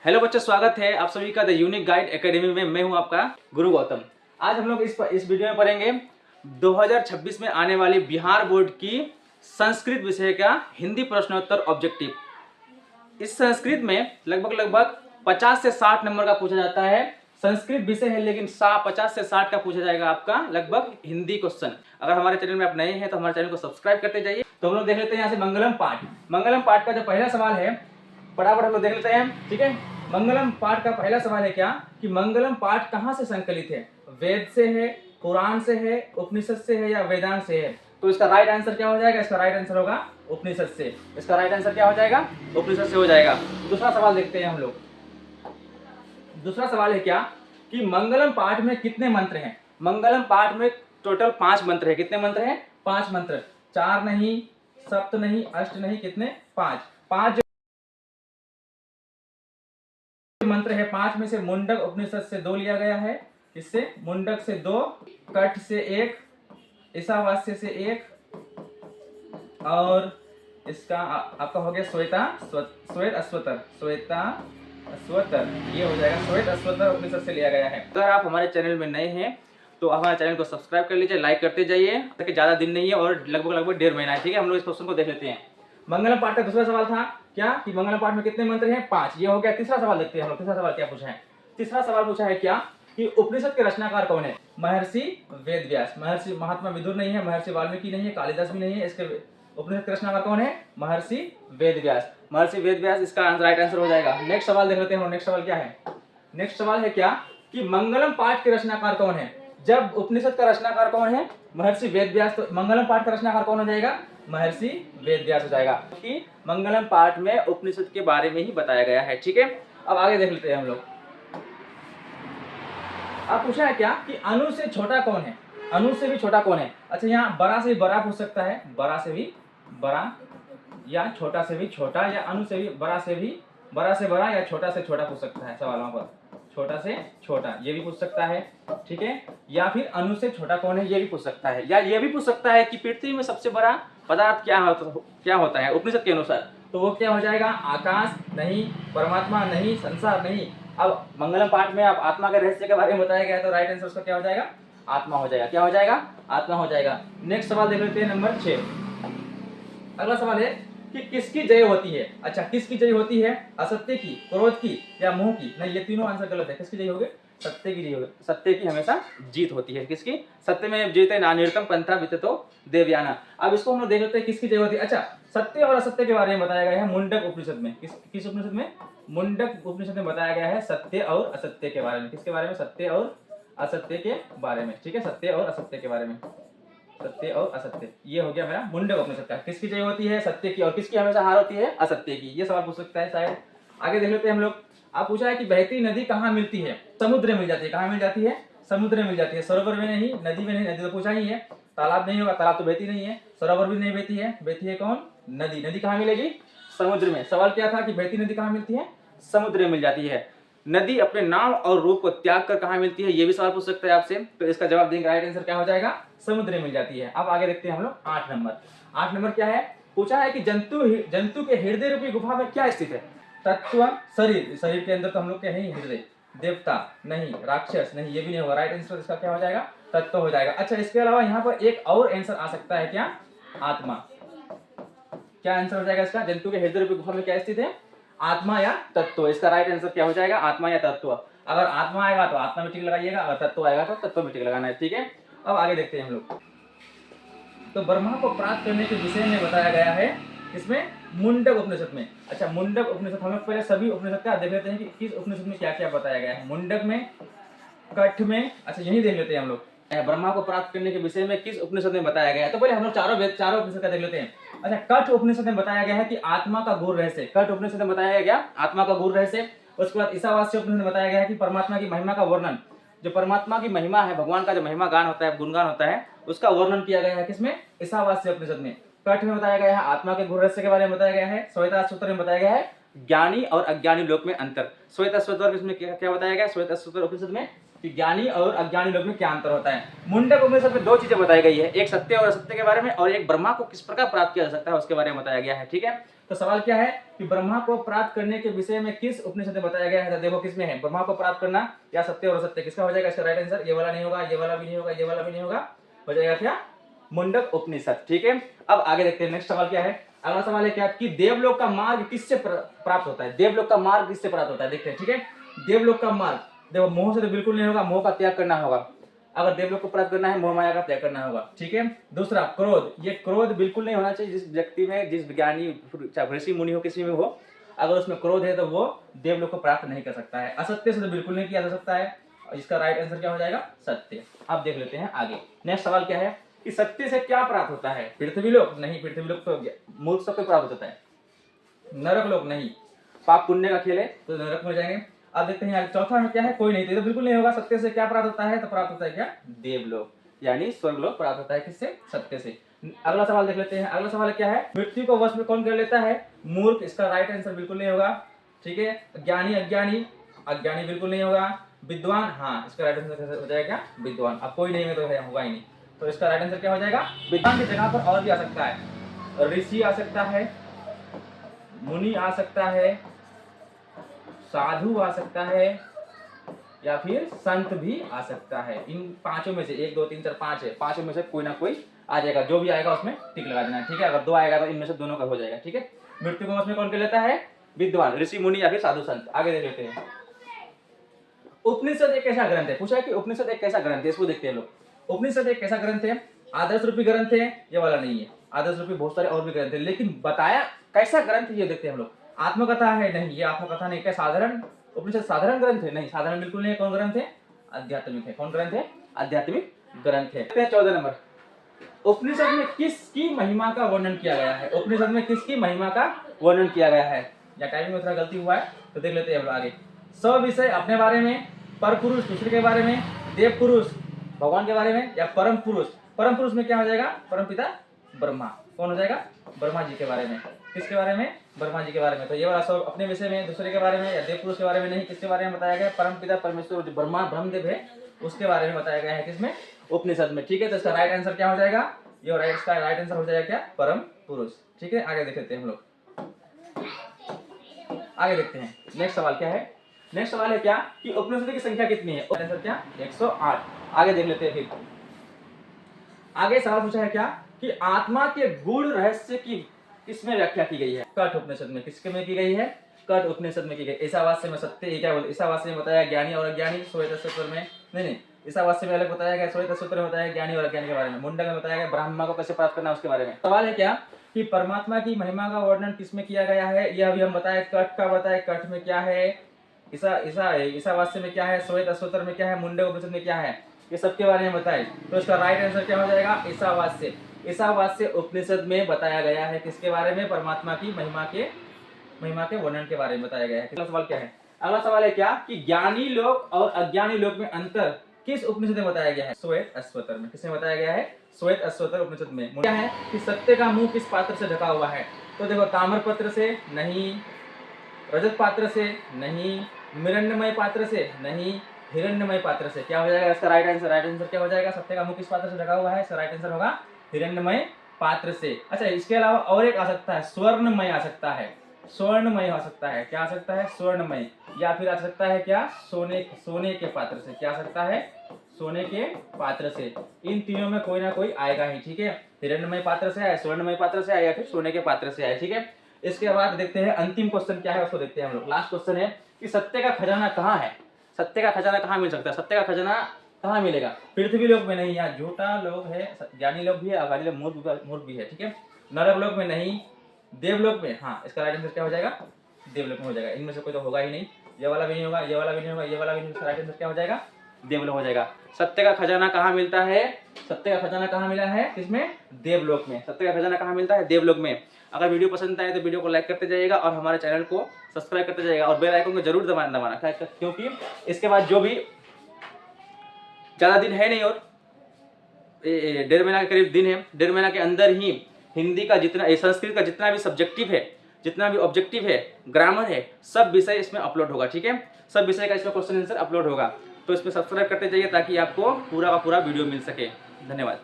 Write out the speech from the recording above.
Hello बच्चों, स्वागत है आप सभी का द यूनिक गाइड एकेडमी में। मैं हूं आपका गुरु गौतम। आज हम लोग इस वीडियो में पढ़ेंगे 2026 में आने वाली बिहार बोर्ड की संस्कृत विषय का हिंदी प्रश्नोत्तर ऑब्जेक्टिव। इस संस्कृत में लगभग 50 से 60 नंबर का पूछा जाता है। संस्कृत विषय है लेकिन 50 से 60 का पूछा जाएगा आपका लगभग हिंदी क्वेश्चन। अगर हमारे चैनल में आप नए हैं तो हमारे चैनल को सब्सक्राइब करते जाइए। तो हम लोग देख लेते हैं यहाँ से मंगलम पाठ। मंगलम पाठ का जो पहला सवाल है फटाफट हम लोग देख लेते हैं, ठीक है। मंगलम पाठ का पहला सवाल है क्या कि मंगलम पाठ कहाँ से संकलित है? वेद से है, कुरान से है, उपनिषद से है या वेदांत से है? तो इसका राइट आंसर क्या हो जाएगा? इसका राइट आंसर होगा उपनिषद से। इसका राइट आंसर क्या हो जाएगा? उपनिषद से हो जाएगा। दूसरा सवाल देखते हैं हम लोग। दूसरा सवाल है क्या कि मंगलम पाठ में कितने मंत्र हैं? मंगलम पाठ में टोटल 5 मंत्र है। कितने मंत्र हैं? 5 मंत्र। 4 नहीं, सप्त नहीं, अष्ट नहीं, कितने? 5। 5 मंत्र है। 5 में से मुंडक उपनिषद से 2 लिया गया है। इससे मुंडक से 2, कठ से 1, ईशावास्य से 1 और इसका आपका हो गया श्वेत अश्वतर, ये हो जाएगा। श्वेत अश्वतर उपनिषद से लिया गया है। अगर आप हमारे चैनल में नए हैं तो हमारे चैनल को सब्सक्राइब कर लीजिए, लाइक करते जाइए। ताकि ज़्यादा दिन नहीं है और लगभग 1.5 महीना है, ठीक है। हम लोग इस क्वेश्चन को देख लेते हैं। मंगलम पाठ का दूसरा सवाल था क्या कि मंगलम पाठ में कितने मंत्र हैं? 5। ये हो गया। तीसरा सवाल देखते हैं हम लोग। तीसरा सवाल क्या पूछा है? तीसरा सवाल पूछा है क्या कि उपनिषद के रचनाकार कौन है? महर्षि वेदव्यास। महर्षि महात्मा विदुर नहीं है, महर्षि वाल्मीकि नहीं है, कालिदास भी नहीं है। इसके उपनिषद के रचनाकार कौन है? महर्षि वेदव्यास। महर्षि वेदव्यास इसका राइट आंसर हो जाएगा। नेक्स्ट सवाल देख लेते हैं। नेक्स्ट सवाल क्या है? नेक्स्ट सवाल है क्या कि मंगलम पाठ के रचनाकार कौन है? जब उपनिषद का रचनाकार कौन है? महर्षि वेदव्यास, तो मंगलम पाठ का रचनाकार कौन हो जाएगा? महर्षि वेदव्यास हो जाएगा। कि मंगलम पाठ में उपनिषद के बारे में ही बताया गया है, ठीक है। अब आगे देख लेते हैं हम लोग। अब पूछा है क्या कि अणु से छोटा कौन है? अणु से भी छोटा कौन है? अच्छा, यहाँ बड़ा से भी बड़ा पूछ सकता है, बड़ा से भी बड़ा या छोटा से भी छोटा, या अणु से भी बड़ा से बड़ा या छोटा से छोटा पूछ सकता है सवालों पर। छोटा से छोटा ये भी पूछ सकता है, ठीक है। या फिर अणु से छोटा कौन है ये भी पूछ सकता है। या ये भी पूछ सकता है कि पृथ्वी में सबसे बड़ा पदार्थ क्या होता है उपनिषद के अनुसार? तो वो क्या हो जाएगा? आकाश नहीं, परमात्मा नहीं, संसार नहीं। अब मंगलम पाठ में आप आत्मा के रहस्य के बारे में बताया गया है, तो राइट आंसर उसका क्या हो जाएगा? आत्मा हो जाएगा। क्या हो जाएगा? आत्मा हो जाएगा। नेक्स्ट सवाल देख लेते हैं, नंबर 6। अगला सवाल है कि किसकी जय होती है? अच्छा, किसकी जय होती है? असत्य की, क्रोध की या मोह की? नहीं, ये तीनों आंसर गलत है। किसकी जय होगी? सत्य की जय होगी। सत्य की हमेशा जीत होती है। किसकी? सत्य में जीते नानिर्तम पंथा विततो देवयाना। अब इसको हम लोग देख लेते हैं किसकी जय होती है। अच्छा, सत्य और असत्य के बारे में बताया गया है मुंडक उपनिषद में। किस उपनिषद में? मुंडक उपनिषद में बताया गया है सत्य और असत्य के बारे में। किसके बारे में? सत्य और असत्य के बारे में, ठीक है। सत्य और असत्य के बारे में। सत्य और असत्य, ये हो गया मेरा मुंडक उपनिषद का। किसकी जय होती है? सत्य की। और किसकी हमेशा हार होती है? असत्य की। ये सवाल पूछ सकता है शायद। आगे देख लेते हैं हम लोग। आप पूछा है कि बहती नदी कहाँ मिलती है? समुद्र में मिल जाती है। कहाँ मिल जाती है? समुद्र में मिल जाती है। सरोवर में नहीं, नदी में नहीं। नदी तो पूछा ही है। तालाब नहीं होगा, तालाब तो बहती नहीं है। सरोवर भी नहीं बहती है। बहती है कौन? नदी। नदी कहाँ मिलेगी? समुद्र में। सवाल क्या था कि बहती नदी कहाँ मिलती है? समुद्र में मिल जाती है। नदी अपने नाम और रूप को त्याग कर कहाँ मिलती है? ये भी सवाल पूछ सकता है आपसे। तो इसका जवाब देंगे, राइट आंसर क्या हो जाएगा? समुद्र में मिल जाती है। अब आगे देखते हैं हम लोग 8 नंबर। 8 नंबर क्या है? पूछा है कि जंतु के हृदय रूपी गुफा में क्या स्थित है? तत्व, शरीर। शरीर के अंदर तो हम लोग के है हृदय। देवता नहीं, राक्षस नहीं, ये भी नहीं होगा। राइट आंसर इसका क्या हो जाएगा? तत्व हो जाएगा। अच्छा, इसके अलावा यहाँ पर एक और आंसर आ सकता है क्या? आत्मा। क्या आंसर हो जाएगा इसका? जंतु के हृदय रूपी गुफा में क्या स्थित है? आत्मा या तत्व। इसका राइट आंसर क्या हो जाएगा? आत्मा या तत्व। अगर आत्मा आएगा तो आत्मा में टिक लगाइएगा, अगर तत्व आएगा तो तत्व में टिक लगाना है, ठीक है। अब आगे देखते हैं हम लोग। तो ब्रह्मा को प्राप्त करने के विषय में बताया गया है इसमें मुंडक उपनिषद में। अच्छा, मुंडक उपनिषद, हम लोग पहले सभी उपनिषद का देख लेते हैं कि किस उपनिषद में क्या क्या बताया गया है। मुंडक में, कठ में, अच्छा यही देख लेते हैं हम लोग। ब्रह्मा को प्राप्त करने के विषय में किस उपनिषद में बताया गया है? तो पहले हम लोग चारों उपनिषद का देख लेते हैं। अच्छा, कठ उपनिषद में बताया गया है कि आत्मा का गूढ़ रहस्य। कठ उपनिषद में बताया गया आत्मा का गूढ़ रहस्य। उसके बाद ईशावास्य उपनिषद में बताया गया है कि परमात्मा की महिमा का वर्णन। जो परमात्मा की महिमा है, भगवान का जो महिमा गान होता है, गुणगान होता है, उसका वर्णन किया गया है किसमें? ईशावास्य उपनिषद में। कठ में बताया गया है आत्मा के गूढ़ रहस्य के बारे में बताया गया है। श्वेताश्वतर में बताया गया है ज्ञानी और अज्ञानी लोक में अंतर। श्वेताश्वतर में क्या बताया गया? श्वेताश्वतर उपनिषद में कि ज्ञानी और अज्ञानी लोग में क्या अंतर होता है। मुंडक उपनिषद में 2 चीजें बताई गई है, एक सत्य और असत्य के बारे में, और एक ब्रह्मा को किस प्रकार प्राप्त किया जा सकता है उसके बारे में बताया गया है, ठीक है। तो सवाल क्या है कि ब्रह्मा को प्राप्त करने के विषय में किस उपनिषद में बताया गया है? तो देखो किसमें है, ब्रह्मा को प्राप्त करना या सत्य और असत्य, किसका हो जाएगा इसका राइट आंसर? ये वाला नहीं होगा, ये वाला भी नहीं होगा, ये वाला भी नहीं होगा, हो जाएगा क्या? मुंडक उपनिषद। ठीक है, अब आगे देखते हैं नेक्स्ट सवाल क्या है। अगला सवाल है क्या कि देवलोक का मार्ग किससे प्राप्त होता है? देवलोक का मार्ग किससे प्राप्त होता है, देखते हैं। ठीक है, देवलोक का मार्ग, देखो मोह से तो बिल्कुल नहीं होगा, मोह का त्याग करना होगा। अगर देवलोक को प्राप्त करना है मोह माया का त्याग करना होगा। ठीक है, दूसरा क्रोध, ये क्रोध बिल्कुल नहीं होना चाहिए। जिस व्यक्ति में, जिस विज्ञानी, चाहे ऋषि मुनि हो, किसी में हो, अगर उसमें क्रोध है तो वो देवलोक को प्राप्त नहीं कर सकता है। असत्य से तो बिल्कुल नहीं किया जा सकता है। इसका राइट आंसर क्या हो जाएगा? सत्य। अब देख लेते हैं आगे नेक्स्ट सवाल क्या है कि सत्य से क्या प्राप्त होता है? पृथ्वी लोक नहीं, पृथ्वी लोक तो मूर्ख सबको प्राप्त होता है। नरक लोक नहीं, पाप पुण्य का खेल है तो नरक में जाएंगे। अब देखते हैं चौथा में क्या है, कोई नहीं, तो बिल्कुल नहीं होगा। सत्य से क्या प्राप्त होता है? तो प्राप्त होता है क्या? देवलोक यानी स्वर्गलोक प्राप्त होता है। किससे? सत्य से। अगला सवाल देख लेते हैं। अगला सवाल क्या है, मृत्यु को वश में कौन कर लेता है? मूर्ख, इसका राइट आंसर बिल्कुल नहीं होगा। ठीक है, ज्ञानी अज्ञानी, अज्ञानी बिल्कुल नहीं होगा। विद्वान, हाँ, इसका राइट आंसर हो जाएगा क्या? विद्वान। अब कोई नहीं है तो होगा ही नहीं, तो इसका राइट आंसर क्या हो जाएगा? विद्वान की जगह पर और भी आ सकता है, ऋषि आ सकता है, मुनि आ सकता है, साधु आ सकता है, या फिर संत भी आ सकता है। इन पांचों में से 1 2 3 4 5 है, पांचों में से कोई ना कोई आ जाएगा। जो भी आएगा उसमें टिक लगा देना है। ठीक है, अगर 2 आएगा तो इनमें से दोनों का हो जाएगा। ठीक है, मृत्यु को उसमें कौन कर लेता है? विद्वान, ऋषि मुनि या फिर साधु संत। आगे देख लेते हैं। उपनिषद एक ऐसा ग्रंथ है, पूछा है कि उपनिषद एक कैसा ग्रंथ है, इसको देखते हैं लोग। उपनिषद एक कैसा ग्रंथ है? आदर्श रूपी ग्रंथ है, ये वाला नहीं है। आदर्श रूपी बहुत सारे और भी ग्रंथ है, लेकिन बताया कैसा ग्रंथ ये देखते हैं हम लोग। आत्मकथा है? नहीं, ये आत्मकथा नहीं। क्या साधारण उपनिषद साधारण ग्रंथ है? नहीं, साधारण बिल्कुल नहीं है। कौन ग्रंथ है? आध्यात्मिक है। कौन ग्रंथ है? आध्यात्मिक ग्रंथ है। 14 नंबर, उपनिषद में किसकी महिमा का वर्णन किया गया है? उपनिषद में किसकी महिमा का वर्णन किया गया है? या टाइमिंग में थोड़ा गलती हुआ है तो देख लेते हैं हम लोग आगे। सब विषय अपने बारे में, पर पुरुष दूसरे के बारे में, देव पुरुष भगवान के बारे में, या परम पुरुष। परम पुरुष में क्या हो जाएगा? परम पिता ब्रह्मा। कौन हो जाएगा? ब्रह्मा जी के बारे में। किसके बारे में? ब्रह्मा जी के बारे में। तो ये वाला सब अपने विषय में, दूसरे के बारे में, या देव पुरुष के बारे में नहीं, किसके बारे में बताया गया? परम पिता परमेश्वर जो ब्रह्मा ब्रह्मदेव है उसके बारे में बताया गया है। किसमें? उपनिषद में। ठीक है, तो इसका राइट आंसर क्या हो जाएगा? ये राइट आंसर हो जाएगा क्या? परम पुरुष। ठीक है, आगे देख लेते हैं हम लोग। आगे देखते हैं नेक्स्ट सवाल क्या है। नेक्स्ट सवाल है क्या कि उपनिषद की संख्या कितनी है? आंसर क्या? 108। आगे देख लेते हैं फिर। आगे सवाल पूछा है क्या कि आत्मा के गूढ़ रहस्य की किसमें व्याख्या की गई है? कठ उपनिषद में। किसके में की गई है? कठ उपनिषद में की गई। ईसावास्य में सत्य, ये क्या बोलते? ईसावास्य में बताया ज्ञानी और अज्ञानी, श्वेत सूत्र में नहीं, ईसावास्य में अलग बताया गया, श्वेत सूत्र में बताया ज्ञानी और अज्ञानी के बारे में। मुंडक में बताया गया ब्रह्मा को कैसे प्राप्त करना उसके बारे में। सवाल है क्या कि परमात्मा की महिमा का वर्णन किसमें किया गया है? यह अभी हम बताए, कठ का बताए। कठ में क्या है? ईसावास्य में क्या है? श्वेत सूत्र में क्या है? मुंडक उपनिषद में क्या है? ये सबके बारे में बताए। तो इसका राइट आंसर क्या हो जाएगा? ईसावास्य। ईसावास्य उपनिषद में बताया गया है किसके बारे में? परमात्मा की महिमा के वर्णन के बारे में बताया गया है। अगला सवाल क्या है? अगला सवाल है क्या कि ज्ञानी लोक और अज्ञानी लोक में अंतर किस उपनिषद में बताया गया है? श्वेत अश्वतर में। किसमें बताया गया है? श्वेत अश्वतर उपनिषद में। क्या है कि सत्य का मुंह किस पात्र से ढका हुआ है? तो देखो, ताम्र पत्र से नहीं, रजत पात्र से नहीं, मिरण्मय पात्र से नहीं, हिरण्यमय पात्र से। क्या हो जाएगा इसका राइट आंसर? राइट आंसर क्या हो जाएगा? सत्य का मुंह किस पात्र से ढका हुआ है? इसका राइट आंसर होगा हिरण्यमय पात्र से। अच्छा, इसके अलावा और एक आ सकता है, स्वर्णमय आ सकता है। स्वर्णमय हो सकता है। क्या आ सकता है? स्वर्णमय। या फिर आ सकता है क्या? सोने के पात्र से। क्या आ सकता है? सोने के पात्र से। इन तीनों में कोई ना कोई आएगा ही। ठीक है, हिरण्यमय पात्र से आए, स्वर्णमय पात्र से आए, या फिर सोने के पात्र से आए। ठीक है, इसके बाद देखते हैं अंतिम क्वेश्चन क्या है, उसको देखते हैं हम लोग। लास्ट क्वेश्चन है कि सत्य का खजाना कहाँ है? सत्य का खजाना कहाँ मिल सकता है? सत्य का खजाना कहाँ मिलेगा? पृथ्वी लोक में नहीं, यहाँ झूठा लोग है, ज्ञानी लोग भी है, अज्ञानी लोग मूर्ख भी है। ठीक है, नरक लोक में नहीं, देवलोक में। हाँ, इसका राइट आंसर क्या हो जाएगा? देवलोक में हो जाएगा। इनमें से कोई तो होगा ही नहीं। ये वाला भी नहीं होगा, ये वाला भी नहीं होगा, ये वाला भी नहीं। इसका राइट आंसर क्या हो जाएगा? देवलोक हो जाएगा। सत्य का खजाना कहाँ मिलता है? सत्य का खजाना कहाँ मिला है? किसमें? देवलोक में। सत्य का खजाना कहाँ मिलता है? देवलोक में। अगर वीडियो पसंद आए तो वीडियो को लाइक करते जाइएगा और हमारे चैनल को सब्सक्राइब करते जाइएगा और बेल आइकन को जरूर दबाना, क्योंकि इसके बाद जो भी ज़्यादा दिन है नहीं और 1.5 महीना के करीब दिन है, 1.5 महीना के अंदर ही हिंदी का जितना, संस्कृत का जितना भी सब्जेक्टिव है, जितना भी ऑब्जेक्टिव है, ग्रामर है, सब विषय इसमें अपलोड होगा। ठीक है, सब विषय का इसमें क्वेश्चन आंसर अपलोड होगा। तो इसमें सब्सक्राइब करते जाइए ताकि आपको पूरा का पूरा वीडियो मिल सके। धन्यवाद।